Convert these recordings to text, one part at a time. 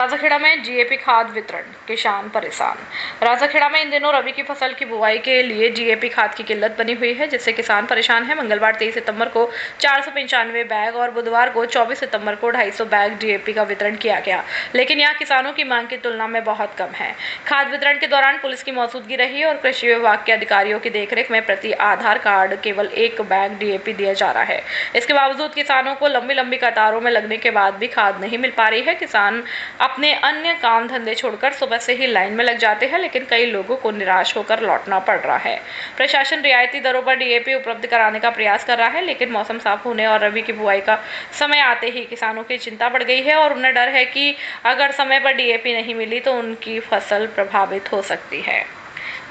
राजाखेड़ा में जीएपी खाद वितरण, किसान परेशान। राजाखेड़ा में इन दिनों रबी की फसल की बुआई के लिए जीएपी खाद की किल्लत बनी हुई है, जिससे किसान परेशान है। मंगलवार 23 सितंबर को 495 बैग और बुधवार को 24 सितंबर को 250 बैग जीएपी का वितरण किया गया, लेकिन यहां किसानों की मांग की तुलना में बहुत कम है। खाद वितरण के दौरान पुलिस की मौजूदगी रही और कृषि विभाग के अधिकारियों की देखरेख में प्रति आधार कार्ड केवल 1 बैग डीएपी दिया जा रहा है। इसके बावजूद किसानों को लंबी लंबी कतारों में लगने के बाद भी खाद नहीं मिल पा रही है। किसान अपने अन्य काम धंधे छोड़कर सुबह से ही लाइन में लग जाते हैं, लेकिन कई लोगों को निराश होकर लौटना पड़ रहा है। प्रशासन रियायती दरों पर डीएपी उपलब्ध कराने का प्रयास कर रहा है, लेकिन मौसम साफ होने और रबी की बुआई का समय आते ही किसानों की चिंता बढ़ गई है और उन्हें डर है कि अगर समय पर डीएपी नहीं मिली तो उनकी फसल प्रभावित हो सकती है।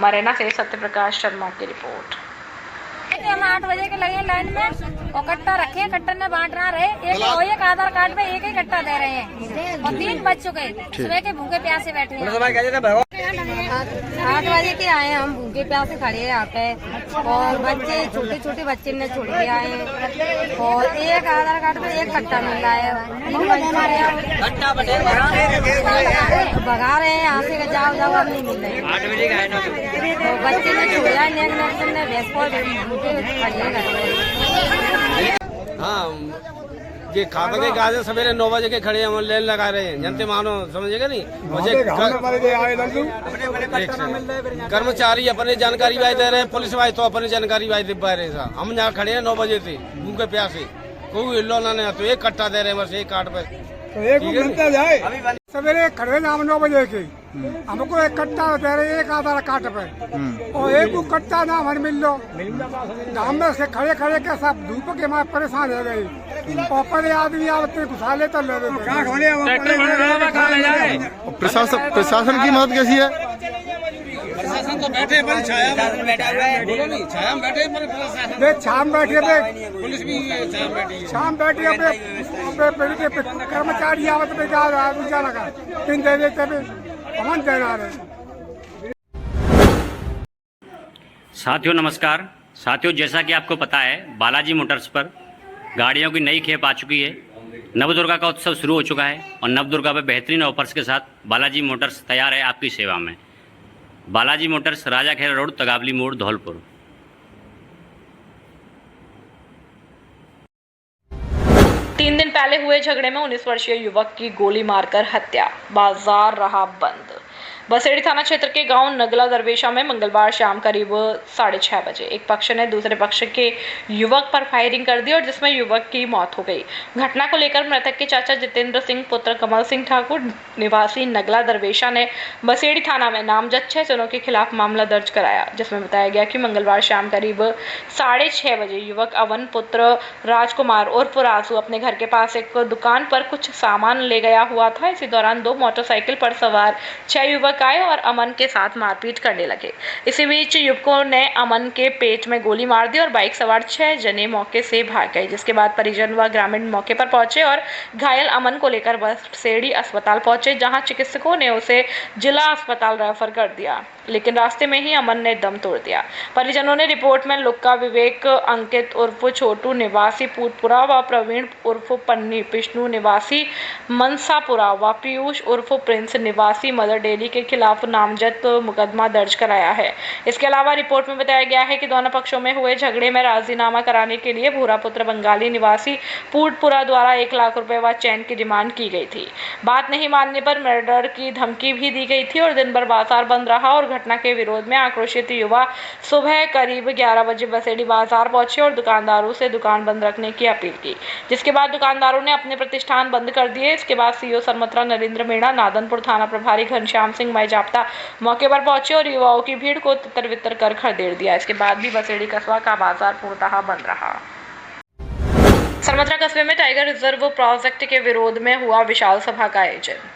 मरेना से सत्य प्रकाश शर्मा की रिपोर्ट। हम 8 बजे के लगे लाइन में और कट्टा रखे, कट्टा ने बांट रहा रहे। एक आधार कार्ड पे एक ही कट्टा दे रहे हैं और 3 बज चुके, सुबह के भूखे प्यासे बैठे हैं। 8 बजे के आए हम, भूखे प्यासे खड़े हैं यहाँ पे और बच्चे छोटे छोटे बच्चे ने छोड़ के आए और एक आधार कार्ड पे एक कट्टा मिल रहा है। भगा रहे हैं यहाँ से, जाओ जाओ, अब नहीं मिल रहे। 8 बजे का है बच्चे ने छोड़ा हाँ, ये खाता के गाजे सवेरे 9 बजे के खड़े हम लेन लगा रहे हैं, जनते मानो समझेगा नहीं। मुझे कर्मचारी अपने जानकारी वाई दे रहे हैं, पुलिस वाई तो अपनी जानकारी वाई दे पा रहे हैं। हम यहाँ खड़े हैं 9 बजे से भूखे प्यासे, कोई हिलो ना तो एक कट्टा दे रहे हैं बस, एक कार्ड पे तो एक मिलता जाए। सवेरे खड़े हम 9 बजे के, हमको एक कट्टा दे रहे, एक आधार कार्ड पे और एक कट्टा ना हमारे मिल लो। हम में से खड़े खड़े के सब धूप के मारे परेशान हो गए और परे आदमी आते घुसा ले तो ले प्रशासन की मदद कैसी है? प्रशासन तो बैठे पर छाया में बैठे शाम बैठे पुलिस भी शाम बैठी कर्मचारी आवत पे जा लगा 3 दे देते हमन देना रहे। साथियों नमस्कार। साथियों, जैसा कि आपको पता है, बालाजी मोटर्स पर गाड़ियों की नई खेप आ चुकी है। नवदुर्गा का उत्सव शुरू हो चुका है और नवदुर्गा पर बेहतरीन ऑफर्स के साथ बालाजी मोटर्स तैयार है आपकी सेवा में। बालाजी मोटर्स, राजाखेड़ा रोड, तगावली मोड़, धौलपुर। 3 दिन पहले हुए झगड़े में 19 वर्षीय युवक की गोली मारकर हत्या, बाजार रहा बंद। बसेड़ी थाना क्षेत्र के गांव नगला दरवेशा में मंगलवार शाम करीब 6:30 बजे एक पक्ष ने दूसरे पक्ष के युवक पर फायरिंग कर दी और जिसमें युवक की मौत हो गई। घटना को लेकर मृतक के चाचा जितेंद्र सिंह पुत्र कमल सिंह ठाकुर निवासी नगला दरवेशा ने बसेड़ी थाना में नामजद 6 जनों के खिलाफ मामला दर्ज कराया, जिसमें बताया गया कि मंगलवार शाम करीब 6:30 बजे युवक अवन पुत्र राजकुमार उर्फ राजू अपने घर के पास एक दुकान पर कुछ सामान ले गया हुआ था। इसी दौरान 2 मोटरसाइकिल पर सवार 6 युवक आए और अमन के साथ मारपीट करने लगे। इसी बीच युवकों ने अमन के पेट में गोली मार दी और बाइक सवार 6 जने मौके से भाग गए, जिसके बाद परिजन व ग्रामीण मौके पर पहुंचे और घायल अमन को लेकर बसेड़ी अस्पताल पहुंचे, जहां चिकित्सकों ने उसे जिला अस्पताल रेफर कर दिया, लेकिन रास्ते में ही अमन ने दम तोड़ दिया। परिजनों ने रिपोर्ट में लुक्का विवेक, अंकित उर्फ छोटू निवासी पूतपुरा व प्रवीण उर्फ पन्नी, विष्णु निवासी मनसापुरा व पीयूष उर्फ प्रिंस निवासी मदर डेली के खिलाफ नामजद मुकदमा दर्ज कराया है। इसके अलावा रिपोर्ट में बताया गया है कि दोनों पक्षों में हुए झगड़े में राजीनामा कराने के लिए भूरापुत्र बंगाली निवासी पूटपुरा द्वारा 1 लाख रुपए व चैन की डिमांड की गई थी। बात नहीं मानने पर मर्डर की धमकी भी दी गई थी और दिन भर बाजार बंद रहा और घटना के विरोध में आक्रोशित युवा सुबह करीब 11 बजे बसेड़ी बाजार पहुंचे और दुकानदारों से दुकान बंद रखने की अपील की, जिसके बाद दुकानदारों ने अपने प्रतिष्ठान बंद कर दिए। इसके बाद सीओ सरमत्रा नरेंद्र मीणा, नादनपुर थाना प्रभारी घनश्याम सिंह जाप्ता मौके पर पहुंचे और युवाओं की भीड़ को तितर बितर कर खदेड़ दिया। इसके बाद भी बसेड़ी कस्बा का बाजार पूर्णतः बंद रहा। सरमत्रा कस्बे में टाइगर रिजर्व प्रोजेक्ट के विरोध में हुआ विशाल सभा का आयोजन।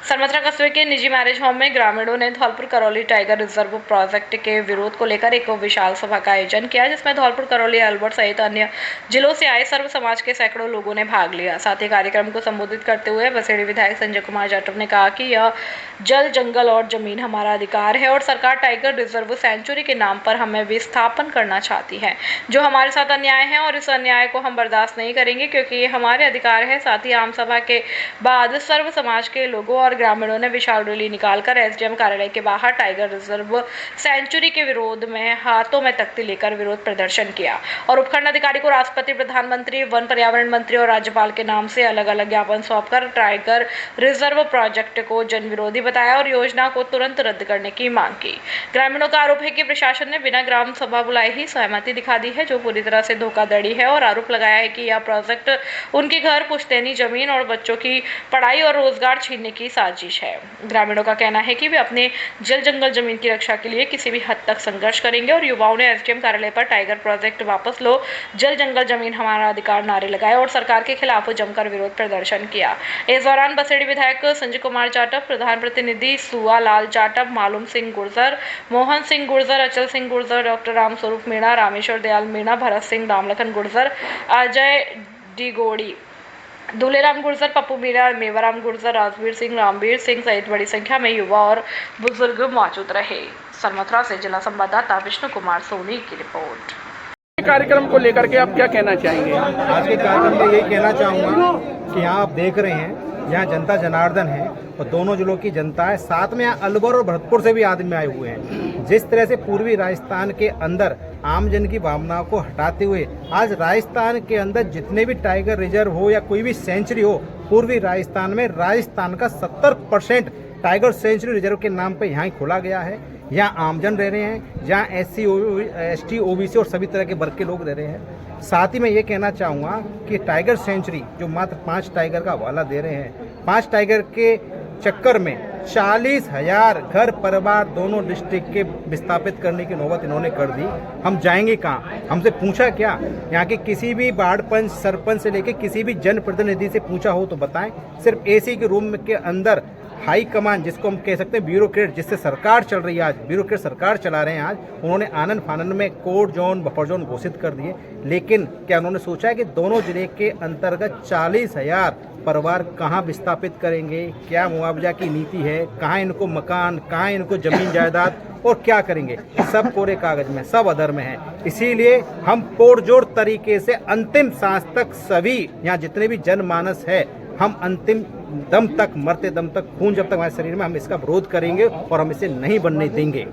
सरमत्रा कस्बे के निजी मैरिज होम में ग्रामीणों ने Dholpur Karauli tiger reserve project के विरोध को लेकर एक विशाल सभा का आयोजन किया, जिसमें धौलपुर, करौली, अलवर सहित अन्य जिलों से आए सर्व समाज के सैकड़ों लोगों ने भाग लिया। साथ ही कार्यक्रम को संबोधित करते हुए बसेड़ी विधायक संजय कुमार जाटव ने कहा कि यह जल, जंगल और जमीन हमारा अधिकार है और सरकार टाइगर रिजर्व सेंचुरी के नाम पर हमें विस्थापन करना चाहती है, जो हमारे साथ अन्याय है और इस अन्याय को हम बर्दाश्त नहीं करेंगे क्योंकि ये हमारे अधिकार है। साथ ही आम सभा के बाद सर्व समाज के लोगों और ग्रामीणों ने विशाल रैली निकालकर एसडीएम कार्यालय के बाहर टाइगर रिजर्व सेंचुरी के विरोध में हाथों में तख्ती लेकर विरोध प्रदर्शन किया और उपखंड अधिकारी को राष्ट्रपति, प्रधानमंत्री, वन पर्यावरण मंत्री और राज्यपाल के नाम से अलग अलग ज्ञापन सौंपकर टाइगर रिजर्व प्रोजेक्ट को जन विरोधी बताया और योजना को तुरंत रद्द करने की मांग की। ग्रामीणों का आरोप है कि प्रशासन ने बिना ग्राम सभा बुलाए ही सहमति दिखा दी है, जो पूरी तरह से धोखाधड़ी है और आरोप लगाया है कि यह प्रोजेक्ट उनके घर, पुश्तैनी जमीन और बच्चों की पढ़ाई और रोजगार छीनने की साजिश है। ग्रामीणों का कहना है कि वे अपने जल, जंगल, जमीन की रक्षा के लिए किसी भी हद तक संघर्ष करेंगे और युवाओं ने एसडीएम कार्यालय पर टाइगर प्रोजेक्ट वापस लो, जल, जंगल, जमीन हमारा अधिकार नारे लगाए और सरकार के खिलाफ जमकर विरोध प्रदर्शन किया। इस दौरान बसेड़ी विधायक संजय कुमार जाटव, प्रधान प्रतिनिधि सुआ लाल जाटव, मालूम सिंह गुर्जर, मोहन सिंह गुर्जर, अचल सिंह गुर्जर, डॉक्टर राम स्वरूप मीणा, रामेश्वर दयाल मीणा, भरत सिंह, रामलखन गुर्जर, अजय डिगोड़ी, दूलेराम गुर्जर, पप्पू मीणा, मेवाराम गुर्जर, राजवीर सिंह, रामवीर सिंह सहित बड़ी संख्या में युवा और बुजुर्ग मौजूद रहे। सरमथुरा से जिला संवाददाता विष्णु कुमार सोनी की रिपोर्ट। कार्यक्रम को लेकर के आप क्या कहना चाहेंगे? आज के कार्यक्रम में यही कहना चाहूँगा कि यहाँ आप देख रहे हैं, यहाँ जनता जनार्दन है और दोनों जिलों की जनता है, साथ में यहाँ अलवर और भरतपुर से भी आदमी आए हुए हैं। जिस तरह से पूर्वी राजस्थान के अंदर आम जन की भावनाओं को हटाते हुए आज राजस्थान के अंदर जितने भी टाइगर रिजर्व हो या कोई भी सेंचुरी हो, पूर्वी राजस्थान में राजस्थान का 70% टाइगर सेंचुरी रिजर्व के नाम पे यहाँ ही खोला गया है। यहाँ आमजन रह रहे हैं, जहाँ SC, ST, OBC और सभी तरह के वर्ग के लोग रह रहे हैं। साथ ही मैं ये कहना चाहूँगा कि टाइगर सेंचुरी जो मात्र 5 टाइगर का हवाला दे रहे हैं, 5 टाइगर के चक्कर में 40,000 घर परिवार दोनों डिस्ट्रिक्ट के विस्थापित करने की नौबत इन्होंने कर दी। हम जाएंगे कहाँ? हमसे पूछा क्या? यहाँ के किसी भी वार्ड पंच, सरपंच से लेके किसी भी जनप्रतिनिधि से पूछा हो तो बताएं। सिर्फ AC के रूम के अंदर हाई कमान, जिसको हम कह सकते हैं ब्यूरोक्रेट, जिससे सरकार चल रही है, आज ब्यूरोक्रेट सरकार चला रहे हैं, आज उन्होंने आनंद फानंद में कोड जोन, बफर जोन घोषित कर दिए। लेकिन क्या उन्होंने सोचा है कि दोनों जिले के अंतर्गत 40,000 परिवार कहाँ विस्थापित करेंगे? क्या मुआवजा की नीति है? कहाँ इनको मकान, कहाँ इनको जमीन जायदाद और क्या करेंगे? सब कोरे कागज में, सब अधर में है। इसीलिए हम पुरजोर तरीके से अंतिम सांस तक सभी यहाँ जितने भी जनमानस है, हम अंतिम दम तक, मरते दम तक, खून जब तक हमारे शरीर में, हम इसका विरोध करेंगे और हम इसे नहीं बनने देंगे।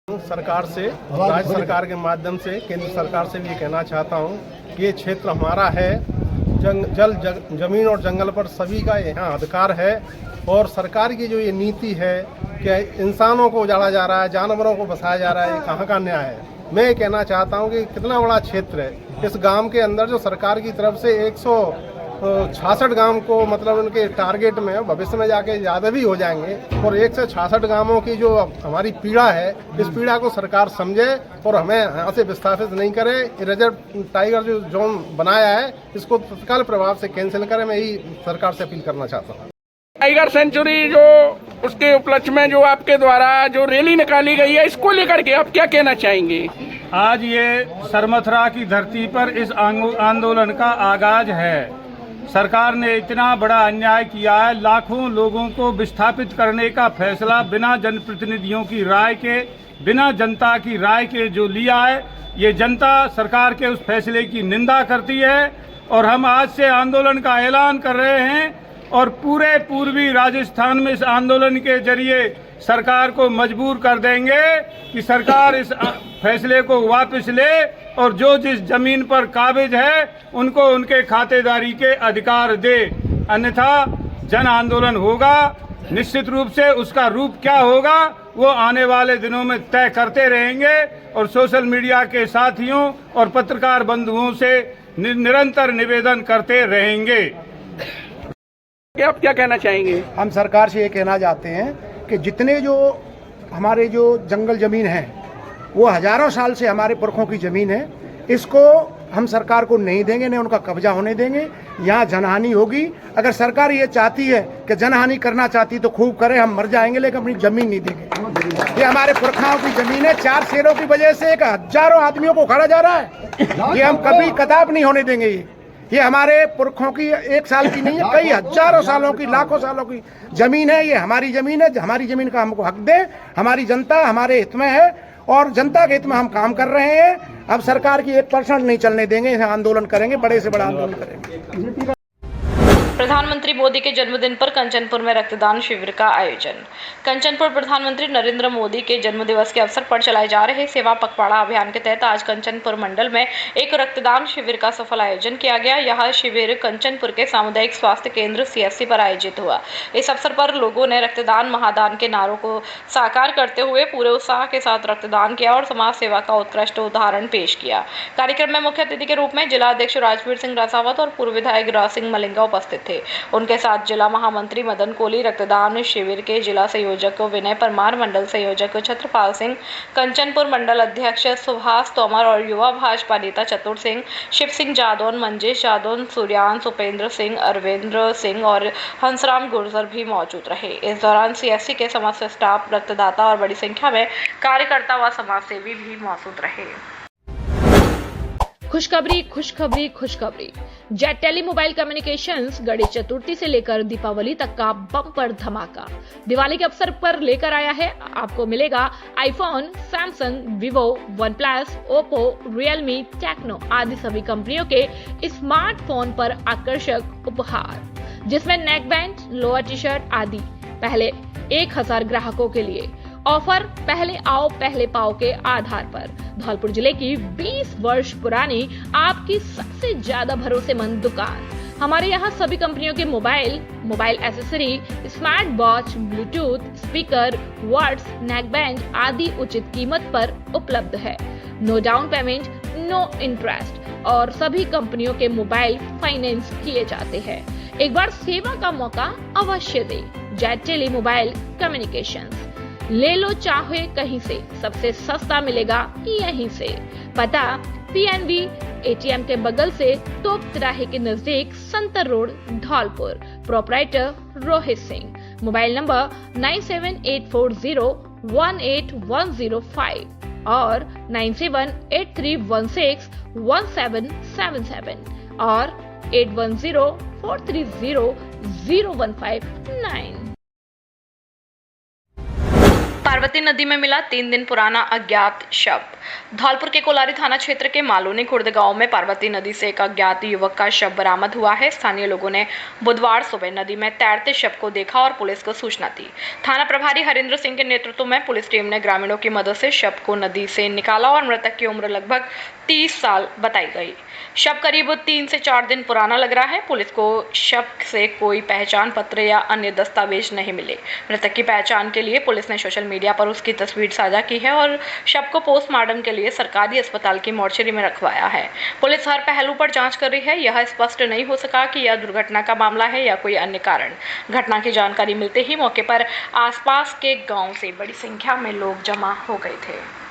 सरकार से, राज्य सरकार के माध्यम से केंद्र सरकार से भी ये कहना चाहता हूँ कि ये क्षेत्र हमारा है, जमीन और जंगल पर सभी का यहाँ अधिकार है और सरकार की जो ये नीति है कि इंसानों को उजाड़ा जा रहा है, जानवरों को बसाया जा रहा है, ये कहाँ का न्याय है? मैं ये कहना चाहता हूँ कि कितना बड़ा क्षेत्र है। इस गांव के अंदर जो सरकार की तरफ से 166 गांव को मतलब उनके टारगेट में भविष्य में जाके ज़्यादा भी हो जाएंगे और 166 गांवों की जो हमारी पीड़ा है, इस पीड़ा को सरकार समझे और हमें यहाँ से विस्थापित नहीं करे। रिजर्व टाइगर जो जोन बनाया है, इसको तत्काल प्रभाव से कैंसिल करें। मैं यही सरकार से अपील करना चाहता हूँ। टाइगर सेंचुरी जो उसके उपलक्ष्य में जो आपके द्वारा जो रैली निकाली गई है, इसको लेकर के आप क्या कहना चाहेंगे? आज ये सरमथुरा की धरती पर इस आंदोलन का आगाज है। सरकार ने इतना बड़ा अन्याय किया है, लाखों लोगों को विस्थापित करने का फैसला बिना जनप्रतिनिधियों की राय के, बिना जनता की राय के जो लिया है, ये जनता सरकार के उस फैसले की निंदा करती है और हम आज से आंदोलन का ऐलान कर रहे हैं और पूरे पूर्वी राजस्थान में इस आंदोलन के जरिए सरकार को मजबूर कर देंगे कि सरकार इस फैसले को वापस ले और जो जिस जमीन पर काबिज है उनको उनके खातेदारी के अधिकार दे, अन्यथा जन आंदोलन होगा। निश्चित रूप से उसका रूप क्या होगा वो आने वाले दिनों में तय करते रहेंगे और सोशल मीडिया के साथियों और पत्रकार बंधुओं से निरंतर निवेदन करते रहेंगे। आप क्या कहना चाहेंगे? हम सरकार से ये कहना चाहते हैं कि जितने जो हमारे जो जंगल जमीन है वो हजारों साल से हमारे पुरखों की जमीन है, इसको हम सरकार को नहीं देंगे, नहीं उनका कब्जा होने देंगे। यहाँ जनहानि होगी। अगर सरकार ये चाहती है कि जनहानि करना चाहती तो खूब करे, हम मर जाएंगे लेकिन अपनी जमीन नहीं देंगे। ये हमारे पुरखाओं की जमीन है। 4 शेरों की वजह से 1000 आदमियों को खड़ा जा रहा है। ये हम कभी कदाप नहीं होने देंगे। ये हमारे पुरखों की 1 साल की नहीं है, कई हजारों सालों की, लाखों सालों की जमीन है। ये हमारी जमीन है, हमारी जमीन का हमको हक दे। हमारी जनता हमारे हित में है और जनता के हित में हम काम कर रहे हैं। अब सरकार की 1% नहीं चलने देंगे, आंदोलन करेंगे, बड़े से बड़ा आंदोलन करेंगे। प्रधानमंत्री मोदी के जन्मदिन पर कंचनपुर में रक्तदान शिविर का आयोजन। कंचनपुर प्रधानमंत्री नरेंद्र मोदी के जन्मदिवस के अवसर पर चलाए जा रहे सेवा पखवाड़ा अभियान के तहत आज कंचनपुर मंडल में एक रक्तदान शिविर का सफल आयोजन किया गया। यह शिविर कंचनपुर के सामुदायिक स्वास्थ्य केंद्र CSC पर आयोजित हुआ। इस अवसर पर लोगों ने रक्तदान महादान के नारों को साकार करते हुए पूरे उत्साह के साथ रक्तदान किया और समाज सेवा का उत्कृष्ट उदाहरण पेश किया। कार्यक्रम में मुख्य अतिथि के रूप में जिला अध्यक्ष राजवीर सिंह रासावत और पूर्व विधायक राज सिंह मलिंगा उपस्थित थे। उनके साथ जिला महामंत्री मदन कोहली, रक्तदान शिविर के जिला संयोजक विनय परमार, मंडल संयोजक छत्रपाल सिंह, कंचनपुर मंडल अध्यक्ष सुभाष तोमर और युवा भाजपा नेता चतुर सिंह, शिव सिंह जादौन, मंजेश जादौन, सूर्यांश, उपेंद्र सिंह, अरविंद्र सिंह और हंसराम गुर्जर भी मौजूद रहे। इस दौरान CSC के समस्त स्टाफ, रक्तदाता और बड़ी संख्या में कार्यकर्ता व समाजसेवी भी मौजूद रहे। खुशखबरी खुशखबरी खुशखबरी। Jet tele mobile communications Ganesh Chaturthi से लेकर दीपावली तक का बम्पर धमाका दिवाली के अवसर पर लेकर आया है। आपको मिलेगा iPhone, Samsung, Vivo, OnePlus, Oppo, Realme, Tecno आदि सभी कंपनियों के स्मार्टफोन पर आकर्षक उपहार, जिसमें नेक बैंड, लोअर टी-शर्ट आदि। पहले 1000 ग्राहकों के लिए ऑफर पहले आओ पहले पाओ के आधार पर। धौलपुर जिले की 20 वर्ष पुरानी आपकी सबसे ज्यादा भरोसेमंद दुकान। हमारे यहाँ सभी कंपनियों के mobile accessory, smart watch, Bluetooth, speaker, वर्ड्स, नेक बैंड आदि उचित कीमत पर उपलब्ध है। No down payment, no interest और सभी कंपनियों के मोबाइल फाइनेंस किए जाते हैं। एक बार सेवा का मौका अवश्य दे। जेट टेली मोबाइल कम्युनिकेशंस, ले लो चाहे कहीं से, सबसे सस्ता मिलेगा यहीं से। पता PNB ATM के बगल से तोप तिराहे के नजदीक Santar road, Dholpur. Proprietor Rohit Singh. Mobile number 9784018105 और 9783161777 और 8104300159। पार्वती नदी में मिला 3 दिन पुराना अज्ञात शव। धौलपुर के कोलारी थाना क्षेत्र के मालूनी खुर्द गांव में पार्वती नदी से एक अज्ञात युवक का शव बरामद हुआ है। स्थानीय लोगों ने बुधवार सुबह नदी में तैरते शव को देखा और पुलिस को सूचना दी। थाना प्रभारी हरिंद्र सिंह के नेतृत्व में पुलिस टीम ने ग्रामीणों की मदद से शव को नदी से निकाला और मृतक की उम्र लगभग 30 साल बताई गई। शव करीब 3 से 4 दिन पुराना लग रहा है। पुलिस को शव से कोई पहचान पत्र या अन्य दस्तावेज नहीं मिले। मृतक की पहचान के लिए पुलिस ने सोशल मीडिया पर उसकी तस्वीर साझा की है और शव को पोस्टमार्टम के लिए सरकारी अस्पताल की मोर्चरी में रखवाया है। पुलिस हर पहलू पर जांच कर रही है। यह स्पष्ट नहीं हो सका कि यह दुर्घटना का मामला है या कोई अन्य कारण। घटना की जानकारी मिलते ही मौके पर आसपास के गांव से बड़ी संख्या में लोग जमा हो गए थे।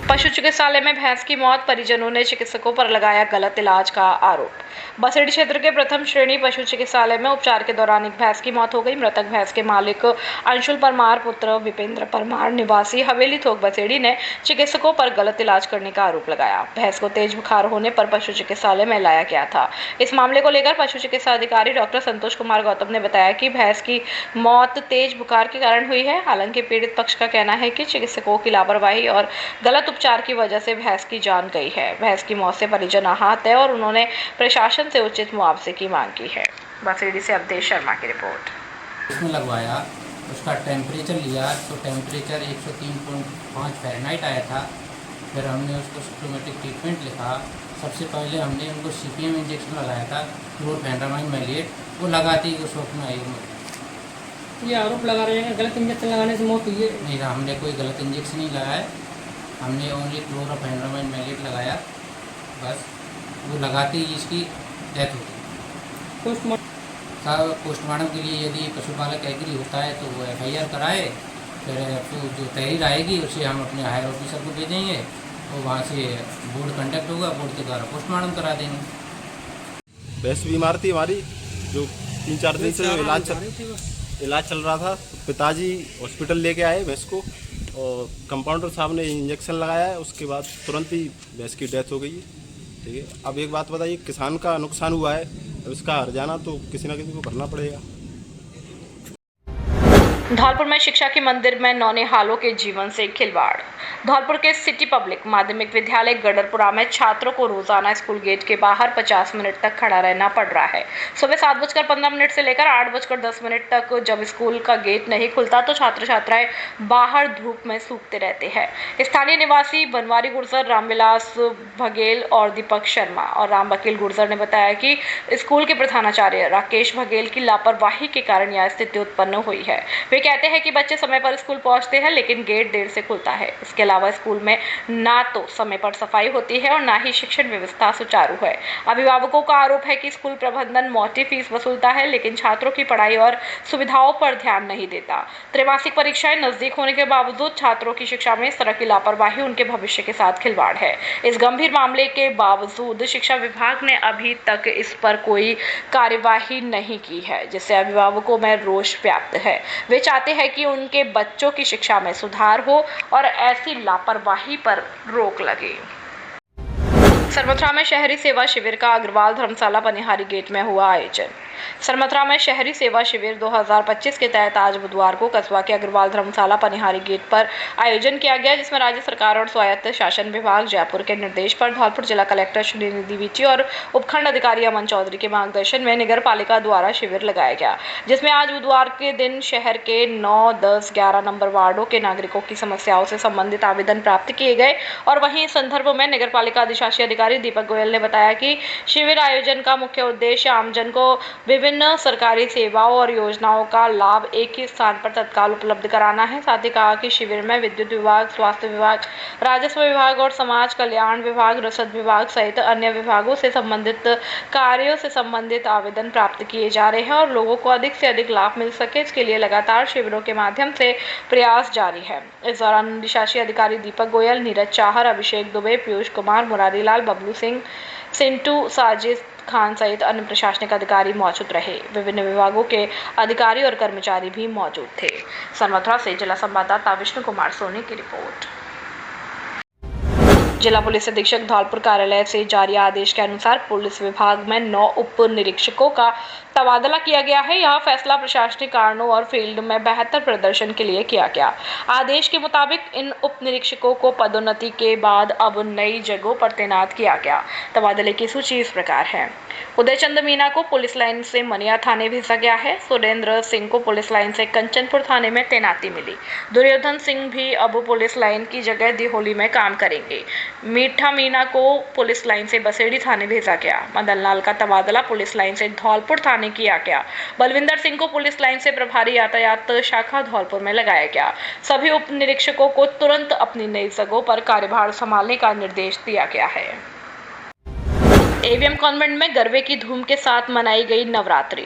पशु चिकित्सालय में भैंस की मौत, परिजनों ने चिकित्सकों पर लगाया गलत इलाज का आरोप। बसेड़ी क्षेत्र के प्रथम श्रेणी पशु चिकित्सालय में उपचार के दौरान एक भैंस की मौत हो गई। मृतक भैंस के मालिक अंशुल परमार पुत्र विपेंद्र परमार निवासी हवेली थोक बसेड़ी ने चिकित्सकों पर गलत इलाज करने का आरोप लगाया। भैंस को तेज बुखार होने पर पशु चिकित्सालय में लाया गया था। इस मामले को लेकर पशु चिकित्सा अधिकारी डॉक्टर संतोष कुमार गौतम ने बताया कि भैंस की मौत तेज बुखार के कारण हुई है। हालांकि पीड़ित पक्ष का कहना है कि चिकित्सकों की लापरवाही और गलत उपचार की वजह से भैंस की जान गई है। भैंस की मौत से परिजन आहत है और उन्होंने प्रशासन से उचित मुआवजे की मांग की है। बसेड़ी से अवधेश शर्मा की रिपोर्ट। उसमें लगवाया, उसका टेम्परेचर लिया तो टेम्परेचर 103.5 फ़ारेनहाइट आया था। फिर हमने उसको सिस्टमेटिक ट्रीटमेंट लिखा। सबसे पहले हमने उनको CPM इंजेक्शन लगाया था, क्लोरफेनामाइन मैलेट, वो लगाते ही वो शौक में आई। ये आरोप लगा रहे हैं गलत इंजेक्शन लगाने से मौत हुई है। नहीं, हमने कोई गलत इंजेक्शन नहीं लगाया, हमने ओनली क्लोरफेनामाइन मैलेट लगाया, बस वो लगाते ही इसकी डेथ होती। पोस्टमार्टम के लिए यदि पशुपालक एग्री होता है तो वो FIR कराए, फिर जो तहरीर आएगी उसे हम अपने हायर ऑफिसर को भेजेंगे, तो वहाँ से बोर्ड कंडक्ट होगा, बोर्ड के द्वारा पोस्टमार्टम करा देंगे। भैंस बीमार थी हमारी, जो 3-4 दिन से इलाज चल रहा था। पिताजी हॉस्पिटल लेके आए भैंस को और कंपाउंडर साहब ने इंजेक्शन लगाया है। उसके बाद तुरंत ही भैंस की डेथ हो गई है। ठीक है। अब एक बात बताइए, किसान का नुकसान हुआ है, अब इसका हर्जाना तो किसी न किसी को भरना पड़ेगा। धौलपुर में शिक्षा के मंदिर में नौनिहालों के जीवन से खिलवाड़। धौलपुर के सिटी पब्लिक माध्यमिक विद्यालय गडरपुरा में छात्रों को रोजाना स्कूल गेट के बाहर 50 मिनट तक खड़ा रहना पड़ रहा है। सुबह 7:15 से लेकर 8:10 तक जब स्कूल का गेट नहीं खुलता तो छात्र छात्राएं बाहर धूप में सूखते रहते हैं। स्थानीय निवासी बनवारी गुर्जर, रामविलास बघेल और दीपक शर्मा और राम वकील गुर्जर ने बताया कि स्कूल के प्रधानाचार्य राकेश बघेल की लापरवाही के कारण यह स्थिति उत्पन्न हुई है। वे कहते हैं कि बच्चे समय पर स्कूल पहुंचते हैं लेकिन गेट देर से खुलता है। इसके अलावा स्कूल में ना तो समय पर सफाई होती है और ना ही शिक्षण व्यवस्था सुचारू है। अभिभावकों का आरोप है कि स्कूल प्रबंधन मोटी फीस वसूलता है लेकिन छात्रों की पढ़ाई और सुविधाओं पर ध्यान नहीं देता। त्रैमासिक परीक्षाएं नजदीक होने के बावजूद छात्रों की शिक्षा में इस तरह की लापरवाही उनके भविष्य के साथ खिलवाड़ है। इस गंभीर मामले के बावजूद शिक्षा विभाग ने अभी तक इस पर कोई कार्यवाही नहीं की है, जिससे अभिभावकों में रोष व्याप्त है। वे चाहते हैं कि उनके बच्चों की शिक्षा में सुधार हो और ऐसी लापरवाही पर रोक लगे। सरमथुरा में शहरी सेवा शिविर का अग्रवाल धर्मशाला पनिहारी गेट में हुआ आयोजन। सरमथुरा में शहरी सेवा शिविर 2025 के तहत आज बुधवार को कस्बा के अग्रवाल धर्मशाला पनिहारी गेट पर आयोजन किया गया, जिसमें राज्य सरकार और स्वायत्त शासन विभाग जयपुर के निर्देश पर धौलपुर जिला कलेक्टर श्री निधि बीटी और उपखंड अधिकारी अमन चौधरी के मार्गदर्शन में नगर पालिका द्वारा शिविर लगाया गया, जिसमें आज बुधवार के दिन शहर के 9, 10, 11 नंबर वार्डों के नागरिकों की समस्याओं से संबंधित आवेदन प्राप्त किए गए। और वहीं इस संदर्भ में नगर पालिका अधिशासी अधिकारी दीपक गोयल ने बताया कि शिविर आयोजन का मुख्य उद्देश्य आमजन को विभिन्न सरकारी सेवाओं और योजनाओं का लाभ एक ही स्थान पर तत्काल उपलब्ध कराना है। साथ ही कहा कि शिविर में विद्युत विभाग, स्वास्थ्य विभाग, राजस्व विभाग और समाज कल्याण विभाग, रसद विभाग सहित अन्य विभागों से संबंधित कार्यों से संबंधित आवेदन प्राप्त किए जा रहे हैं और लोगों को अधिक से अधिक लाभ मिल सके, इसके लिए लगातार शिविरों के माध्यम से प्रयास जारी है। इस दौरान अधिशासी अधिकारी दीपक गोयल, नीरज चाहर, अभिषेक दुबे, पीयूष कुमार, मुरारी लाल, बबलू सिंह, सिंटू, साजिद खान सहित अन्य प्रशासनिक अधिकारी मौजूद रहे। विभिन्न विभागों के अधिकारी और कर्मचारी भी मौजूद थे। सरमथुरा से जिला संवाददाता विष्णु कुमार सोनी की रिपोर्ट। जिला पुलिस अधीक्षक धौलपुर कार्यालय से जारी आदेश के अनुसार पुलिस विभाग में 9 उप निरीक्षकों का तबादला किया गया है। यह फैसला प्रशासनिक कारणों और फील्ड में बेहतर प्रदर्शन के लिए किया गया। आदेश के मुताबिक इन उप निरीक्षकों को पदोन्नति के बाद अब नई जगहों पर तैनात किया गया। तबादले की सूची इस प्रकार है। उदय चंद मीना को पुलिस लाइन से मनिया थाने भेजा गया है। सुरेंद्र सिंह को पुलिस लाइन से कंचनपुर थाने में तैनाती मिली। दुर्योधन सिंह भी अब पुलिस लाइन की जगह दिहोली में काम करेंगे। मीठा मीना को पुलिस लाइन से बसेड़ी थाने भेजा गया। मदन लाल का तबादला पुलिस लाइन से धौलपुर थाने किया गया। बलविंदर सिंह को पुलिस लाइन से प्रभारी यातायात शाखा धौलपुर में लगाया गया। सभी उप निरीक्षकों को तुरंत अपनी नई जगहों पर कार्यभार संभालने का निर्देश दिया गया है। एवीएम कॉन्वेंट में गरबे की धूम के साथ मनाई गई नवरात्रि।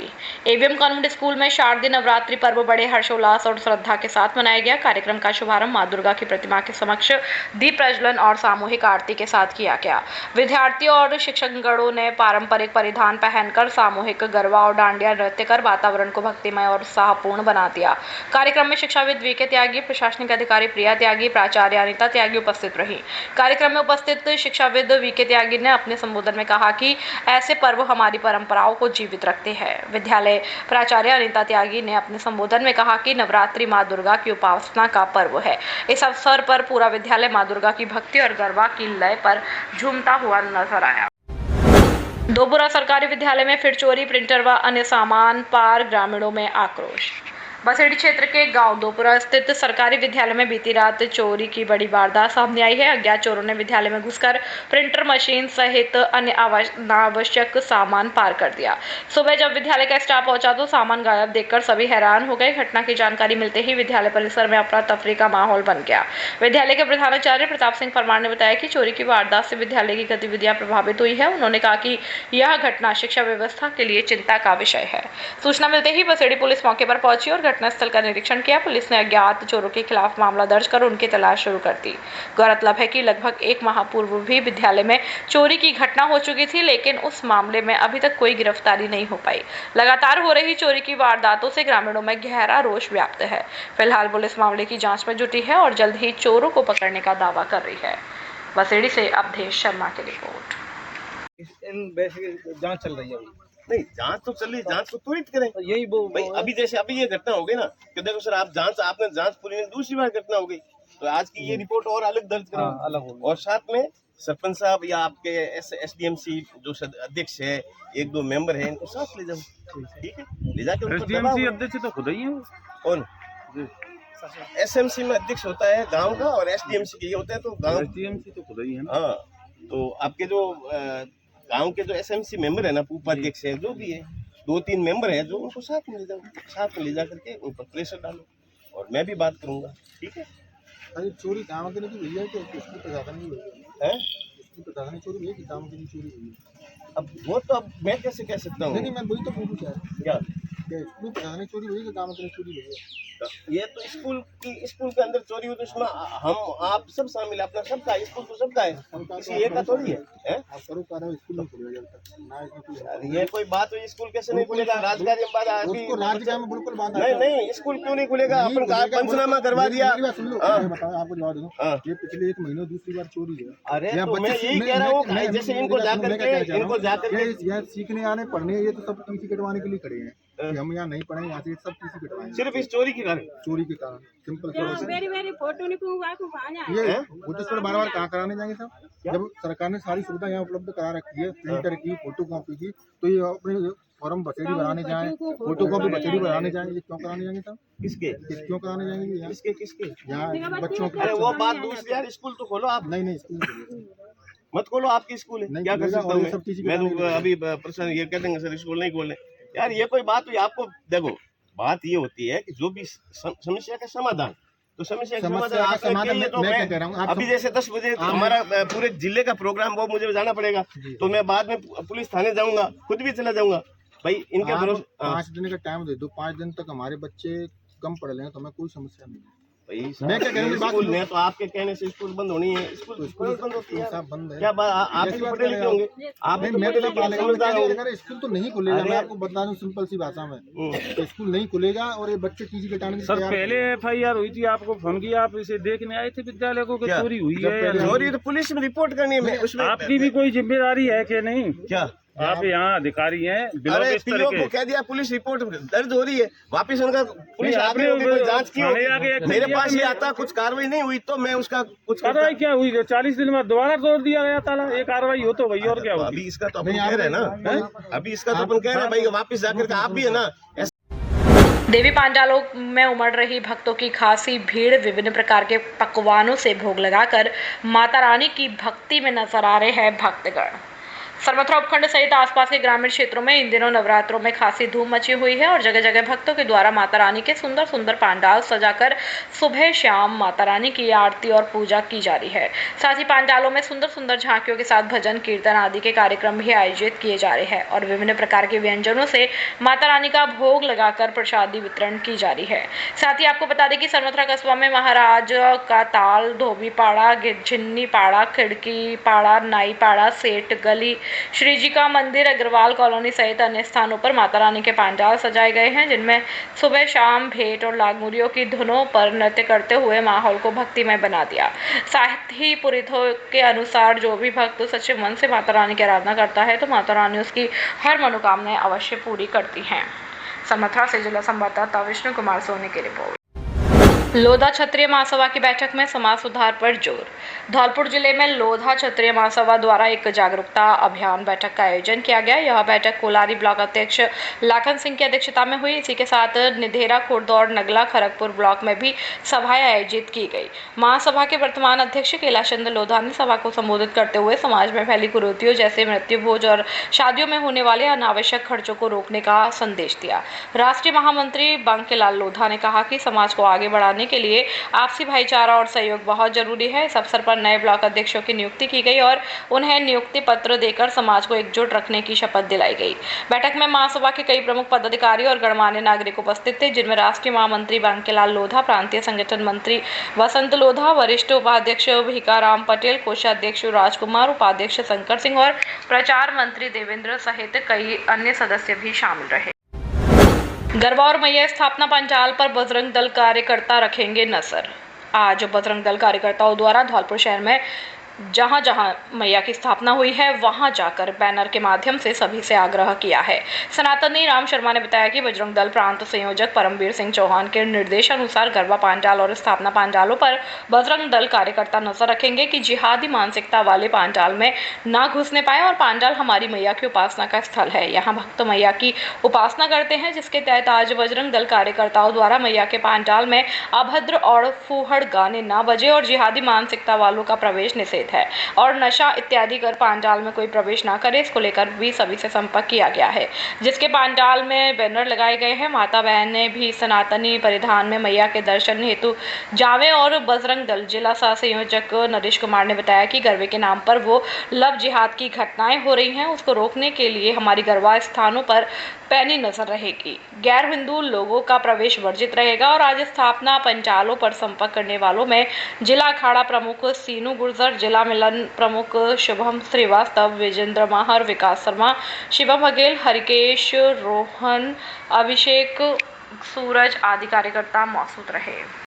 एवीएम कॉन्वेंट स्कूल में शारदीय नवरात्रि पर्व बड़े हर्षोल्लास और श्रद्धा के साथ मनाया गया। कार्यक्रम का शुभारंभ मां दुर्गा की प्रतिमा के समक्ष दीप प्रज्वलन और सामूहिक आरती के साथ किया गया। विद्यार्थियों और शिक्षकगणों ने पारंपरिक परिधान पहनकर सामूहिक गरबा और डांडिया नृत्य कर वातावरण को भक्तिमय और उत्साहपूर्ण बना दिया। कार्यक्रम में शिक्षाविद वीके त्यागी, प्रशासनिक अधिकारी प्रिया त्यागी, प्राचार्य अनिता त्यागी उपस्थित रही। कार्यक्रम में उपस्थित शिक्षाविद वीके त्यागी ने अपने संबोधन में कहा कि ऐसे पर्व हमारी परंपराओं को जीवित रखते हैं। विद्यालय प्राचार्य अनिता त्यागी ने अपने संबोधन में कहा कि नवरात्रि मां दुर्गा की उपासना का पर्व है। इस अवसर पर पूरा विद्यालय मां दुर्गा की भक्ति और गरबा की लय पर झूमता हुआ नजर आया। दोपुरा सरकारी विद्यालय में फिर चोरी, प्रिंटर व अन्य सामान पार, ग्रामीणों में आक्रोश। बसेड़ी क्षेत्र के गांव दोपुरा स्थित सरकारी विद्यालय में बीती रात चोरी की बड़ी वारदात सामने आई है। अज्ञात चोरों ने विद्यालय में घुसकर प्रिंटर मशीन सहित अन्य अनावश्यक सामान पार कर दिया। सुबह जब विद्यालय का स्टाफ पहुंचा तो सामान गायब देखकर सभी हैरान हो गए। घटना की जानकारी मिलते ही विद्यालय परिसर में अफरा तफरी का माहौल बन गया। विद्यालय के प्रधानाचार्य प्रताप सिंह परमार ने बताया कि चोरी की वारदात से विद्यालय की गतिविधियां प्रभावित हुई है। उन्होंने कहा कि यह घटना शिक्षा व्यवस्था के लिए चिंता का विषय है। सूचना मिलते ही बसेड़ी पुलिस मौके पर पहुंची और घटनास्थल का निरीक्षण किया। पुलिस ने अज्ञात चोरों के खिलाफ मामला दर्ज कर उनकी तलाश शुरू कर दी। गौरतलब है कि लगभग 1 माह पूर्व भी विद्यालय में चोरी की घटना हो चुकी थी, लेकिन उस मामले में अभी तक कोई गिरफ्तारी नहीं हो पाई। लगातार हो रही चोरी की वारदातों से ग्रामीणों में गहरा रोष व्याप्त है। फिलहाल पुलिस मामले की जांच में जुटी है और जल्द ही चोरों को पकड़ने का दावा कर रही है। बसेड़ी से अवधेश शर्मा की रिपोर्ट। जांच चल रही है अभी। नहीं, जांच तो चल रही, जांच को त्वरित करें। यही वो भाई अभी जैसे अभी ये घटना हो गई ना कि देखो सर, आपने जांच पूरी नहीं, दूसरी बार घटना हो गई, तो आज की ये रिपोर्ट और अलग दर्ज करें। अलग होगी। और साथ में सरपंच साहब या आपके SDMC जो अध्यक्ष है, 1-2 मेंबर है, इनको साथ ले जाओ, ठीक है, ले जाके SDMC अध्यक्ष तो खुद ही है। कौन? SMC में अध्यक्ष होता है गांव का और SDMC के ये होता है, तो गांव SDMC तो खुद ही है। हाँ, तो आपके जो गांव के जो SMC मेंबर है ना, उपाध्यक्ष है, जो भी है, 2-3 मेंबर है, जो उनको साथ में ले जाओ, साथ में ले जा करके उन पर प्रेशर डालो, और मैं भी बात करूंगा, ठीक है। अरे चोरी काम करने की भैया कि स्कूल प्रशासन नहीं हुई है, स्कूल प्रशासन ने चोरी हुई है कि काम की चोरी हुई है? अब वो तो अब मैं कैसे कह सकता हूँ? नहीं, मैं वही तो पूछूं क्या स्कूल प्रशासन ने चोरी हुई है कि काम की चोरी हुई है? ये तो स्कूल के अंदर चोरी हुई तो उसमें हम आप सब शामिल है, अपना सबका, स्कूल तो सबका है, किसी एक का थोड़ी है, आप करो कार्य, स्कूल नहीं खुलेगा जब तक ना, इसमें ये कोई बात हुई? स्कूल कैसे नहीं खुलेगा? राजगारी में बात अभी राजगार में बिल्कुल बात नहीं, स्कूल क्यों नहीं खुलेगा? अपन कहा पंचनामा करवा दिया। सुन लो, मैं बताऊं आपको जवाब दे दूं, ये पिछले 1 महीने दूसरी बार चोरी है। अरे तो मैं यही कह रहा हूँ, जैसे इनको जाकर के सीखने आने पढ़ने, ये तो सब टीसी कटवाने के लिए खड़े हैं कि हम यहाँ नहीं पढ़े, यहाँ से सब टीसी कटवाएंगे सिर्फ इस चोरी के कारण, सिंपल ये फोटो बार कहाँ कराने जाएंगे साहब? जब सरकार ने सारी सुविधा यहाँ उपलब्ध करा रखी है, प्रिंटर की, फोटो कॉपी की, तो ये अपने फॉर्म बचेरी बनाने जाए, फोटो कॉपी बचेरी बनाने जाएंगे, क्यों कराने जाएंगे साहब? किसके क्यों कराने जाएंगे? किसके यहाँ बच्चों के। अरे वो बात दूसरी यार, स्कूल तो खोलो आप। नहीं, स्कूल मत खोलो, आपकी स्कूल है, क्या कर सकता हूँ मैं तो अभी प्रश्न ये कह देंगे सर स्कूल नहीं खोलने। यार ये कोई बात हुई? आपको देखो, बात ये होती है कि जो भी समस्या का समाधान, तो समस्या का समाधान मैं कह रहा हूँ। अभी जैसे 10 बजे हमारा पूरे जिले का प्रोग्राम, वो मुझे जाना पड़ेगा, तो मैं बाद में पुलिस थाने जाऊंगा, खुद भी चला जाऊंगा भाई। इनके भरोसे 5 दिन का टाइम दे दो, 5 दिन तक हमारे बच्चे कम पढ़ लेंगे तो हमें कोई समस्या नहीं है। मैं क्या कह रहा हूँ, तो आपके कहने से स्कूल बंद होनी है? स्कूल बंद होती है, सब बंद है। क्या बात? आप भी पढ़े लिखे होंगे, आप स्कूल तो नहीं खुलेगा। मैं आपको बता दूं सिंपल सी भाषा में, स्कूल नहीं खुलेगा और ये बच्चे टीसी कटाने की। सर पहले FIR हुई थी, आपको फोन किया, आप इसे देखने आए थे विद्यालय को, चोरी हुई है? चोरी तो पुलिस में रिपोर्ट करनी है, उसमें आपकी भी कोई जिम्मेदारी है कि नहीं? क्या आप यहाँ अधिकारी हैं, अरे पीओ को कह दिया, पुलिस रिपोर्ट दर्ज हो रही है, वापिस उनका पुलिस आपने कोई जांच की होगी, मेरे पास ही आता, कुछ कार्रवाई नहीं हुई तो मैं उसका कुछ कार्रवाई क्या हुई? 40 दिन बाद दोबारा तोड़ दिया गया ताला, ये कार्रवाई हो तो वही, और क्या? अभी इसका तो अपन कह रहे हैं ना, अभी इसका तो अपन कह रहे हैं भाई, वापिस जाकर के आप भी है ना। देवी पांडालों में उमड़ रही भक्तों की खासी भीड़ विभिन्न प्रकार के पकवानों से भोग लगाकर माता रानी की भक्ति में नजर आ रहे हैं भक्तगण। सरमथुरा उपखंड सहित आसपास के ग्रामीण क्षेत्रों में इन दिनों नवरात्रों में खासी धूम मची हुई है और जगह जगह भक्तों के द्वारा माता रानी के सुंदर सुंदर पांडाल सजाकर सुबह शाम माता रानी की आरती और पूजा की जा रही है। साथ ही पांडालों में सुंदर सुंदर झांकियों के साथ भजन कीर्तन आदि के कार्यक्रम भी आयोजित किए जा रहे हैं और विभिन्न प्रकार के व्यंजनों से माता रानी का भोग लगाकर प्रसादी वितरण की जा रही है। साथ ही आपको बता दें कि सरमथुरा कस्बा में महाराज का ताल, धोबी पाड़ा, झिन्नी पाड़ा, खिड़की पाड़ा, नाई पाड़ा, सेठ गली, श्री जी का मंदिर, अग्रवाल कॉलोनी सहित अन्य स्थानों पर माता रानी के पांडाल सजाए गए हैं, जिनमें सुबह शाम भेंट और लागमुरियों की धुनों पर नृत्य करते हुए माहौल को भक्तिमय बना दिया। साथ ही पुरोहितों के अनुसार जो भी भक्त सच्चे मन से माता रानी की आराधना करता है तो माता रानी उसकी हर मनोकामनाएं अवश्य पूरी करती हैं। सरमथुरा से जिला संवाददाता विष्णु कुमार सोनी की रिपोर्ट। लोधा क्षत्रिय महासभा की बैठक में समाज सुधार पर जोर। धौलपुर जिले में लोधा क्षत्रिय महासभा द्वारा एक जागरूकता अभियान बैठक का आयोजन किया गया। यह बैठक कोलारी ब्लॉक अध्यक्ष लाखन सिंह की अध्यक्षता में हुई। इसी के साथ निधेरा, खुर्द और नगला खड़गपुर ब्लॉक में भी सभाएं आयोजित की गई। महासभा के वर्तमान अध्यक्ष कैलाशचंद्र लोधा ने सभा को संबोधित करते हुए समाज में फैली कुरीतियों जैसे मृत्यु भोज और शादियों में होने वाले अनावश्यक खर्चों को रोकने का संदेश दिया। राष्ट्रीय महामंत्री बांकेलाल लोधा ने कहा कि समाज को आगे बढ़ाने के लिए आपसी भाईचारा और सहयोग बहुत जरूरी है। इस अवसर पर नए ब्लॉक अध्यक्षों की नियुक्ति की गई और उन्हें नियुक्ति पत्र देकर समाज को एकजुट रखने की शपथ दिलाई गई। बैठक में महासभा के कई प्रमुख पदाधिकारी और गणमान्य नागरिक उपस्थित थे, जिनमें राष्ट्रीय महामंत्री बांकेलाल लोधा, प्रांतीय संगठन मंत्री वसंत लोधा, वरिष्ठ उपाध्यक्ष भीकाराम पटेल, कोषाध्यक्ष राजकुमार, उपाध्यक्ष शंकर सिंह और प्रचार मंत्री देवेंद्र सहित कई अन्य सदस्य भी शामिल रहे। गरबा और मैया स्थापना पंडाल पर बजरंग दल कार्यकर्ता रखेंगे नजर। आज बजरंग दल कार्यकर्ताओं द्वारा धौलपुर शहर में जहां जहां मैया की स्थापना हुई है वहां जाकर बैनर के माध्यम से सभी से आग्रह किया है। सनातनी राम शर्मा ने बताया कि बजरंग दल प्रांत संयोजक परमवीर सिंह चौहान के निर्देशानुसार गरबा पांडाल और स्थापना पांडालों पर बजरंग दल कार्यकर्ता नजर रखेंगे कि जिहादी मानसिकता वाले पांडाल में ना घुसने पाए और पांडाल हमारी मैया की उपासना का स्थल है। यहाँ भक्त मैया की उपासना करते हैं, जिसके तहत आज बजरंग दल कार्यकर्ताओं द्वारा मैया के पांडाल में अभद्र और फूहड़ गाने ना बजे और जिहादी मानसिकता वालों का प्रवेश निषेध है और नशा इत्यादि कर पांडाल में कोई प्रवेश ना करे, इसको लेकर भी सभी से संपर्क किया गया है, जिसके पांडाल में बैनर लगाए गए हैं। माता बहनें भी सनातनी परिधान में मैया के दर्शन हेतु जावें और बजरंग दल जिला सह संयोजक नरेश कुमार ने बताया कि गरबे के नाम पर वो लव जिहाद की घटनाएं हो रही हैं, उसको रोकने के लिए हमारी गरबा स्थानों पर पैनी नजर रहेगी, गैर हिंदू लोगों का प्रवेश वर्जित रहेगा और आज स्थापना पंचालों पर संपर्क करने वालों में जिला अखाड़ा प्रमुख सीनू गुर्जर, जिला मिलन प्रमुख शुभम श्रीवास्तव, विजेंद्र माहर, विकास शर्मा, शिवम बघेल, हरिकेश, रोहन, अभिषेक, सूरज आदि कार्यकर्ता मौजूद रहे।